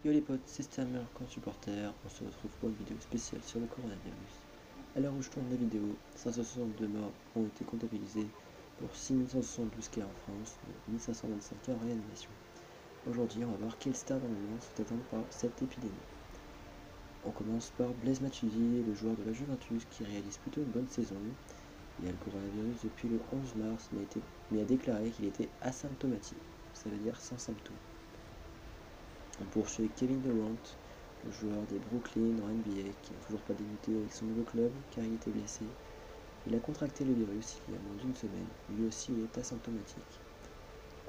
Yo les potes, c'est Stammer, camp supporter. On se retrouve pour une vidéo spéciale sur le coronavirus. À l'heure où je tourne la vidéo, 562 morts ont été comptabilisés pour 6172 cas en France, dont 1525 cas en réanimation. Aujourd'hui, on va voir quelles stars dans le monde sont atteintes par cette épidémie. On commence par Blaise Matuidi, le joueur de la Juventus qui réalise plutôt une bonne saison. Il a le coronavirus depuis le 11 mars, mais a déclaré qu'il était asymptomatique, ça veut dire sans symptômes. On poursuit Kevin Durant, le joueur des Brooklyn en NBA, qui n'a toujours pas débuté avec son nouveau club car il était blessé. Il a contracté le virus il y a moins d'une semaine, lui aussi est asymptomatique.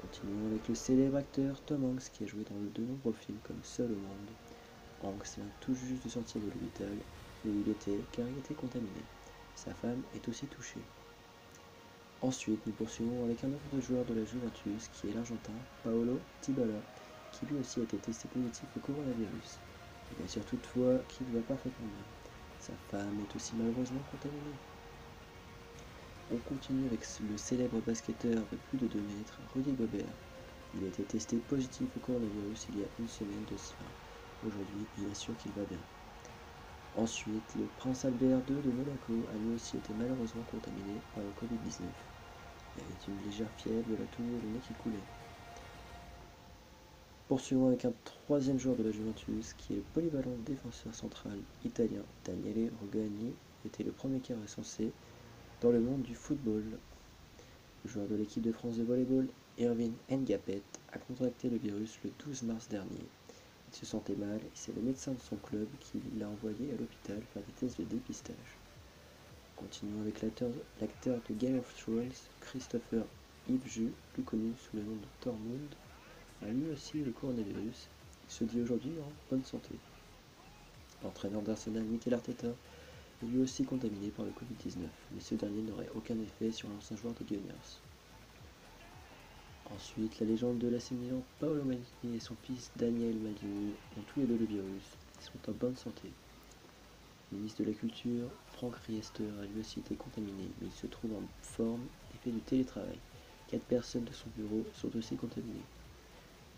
Continuons avec le célèbre acteur Tom Hanks qui a joué dans de nombreux films comme Seul au monde. Hanks vient tout juste de sortir de l'hôpital où il était car il était contaminé. Sa femme est aussi touchée. Ensuite, nous poursuivons avec un autre joueur de la Juventus qui est l'Argentin Paolo Dybala, qui lui aussi a été testé positif au coronavirus. Il assure toutefois qu'il va parfaitement bien. Sa femme est aussi malheureusement contaminée. On continue avec le célèbre basketteur de plus de 2 mètres, Rudy Gobert. Il a été testé positif au coronavirus il y a une semaine de cela. Aujourd'hui, il assure qu'il va bien. Ensuite, le prince Albert II de Monaco a lui aussi été malheureusement contaminé par le Covid-19. Il avait une légère fièvre, de la toux et le nez qui coulait. Poursuivons avec un troisième joueur de la Juventus qui est le polyvalent défenseur central italien Daniele Rugani, qui était le premier cas recensé dans le monde du football. Le joueur de l'équipe de France de volleyball, Erwin Ngapet, a contracté le virus le 12 mars dernier. Il se sentait mal et c'est le médecin de son club qui l'a envoyé à l'hôpital faire des tests de dépistage. Continuons avec l'acteur de Game of Thrones, Christopher Ivju, plus connu sous le nom de Tormund, a lui aussi le coronavirus. Il se dit aujourd'hui en bonne santé. L'entraîneur d'Arsenal, Mikel Arteta, est lui aussi contaminé par le Covid-19, mais ce dernier n'aurait aucun effet sur l'ancien joueur des Gunners. Ensuite, la légende de l'AC Milan, Paolo Maldini et son fils Daniel Maldini ont tous les deux le virus. Ils sont en bonne santé. Le ministre de la Culture, Franck Riester, a lui aussi été contaminé, mais il se trouve en forme et fait du télétravail. 4 personnes de son bureau sont aussi contaminées.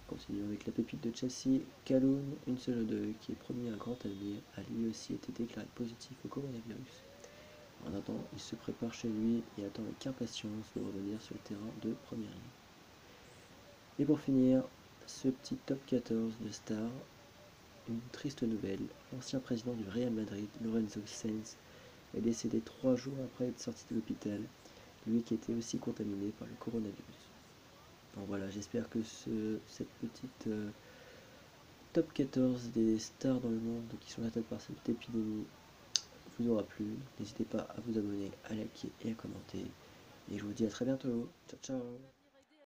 Continuons avec la pépite de Chelsea, Kalloum Hudson-Odoi, qui est promis un grand avenir, a lui aussi été déclaré positif au coronavirus. En attendant, il se prépare chez lui et attend avec impatience de revenir sur le terrain de première ligne. Et pour finir, ce petit top 14 de stars, une triste nouvelle, l'ancien président du Real Madrid, Lorenzo Sanz, est décédé 3 jours après être sorti de l'hôpital, lui qui était aussi contaminé par le coronavirus. Bon voilà, j'espère que cette petite top 14 des stars dans le monde qui sont atteintes par cette épidémie vous aura plu. N'hésitez pas à vous abonner, à liker et à commenter. Et je vous dis à très bientôt. Ciao ciao.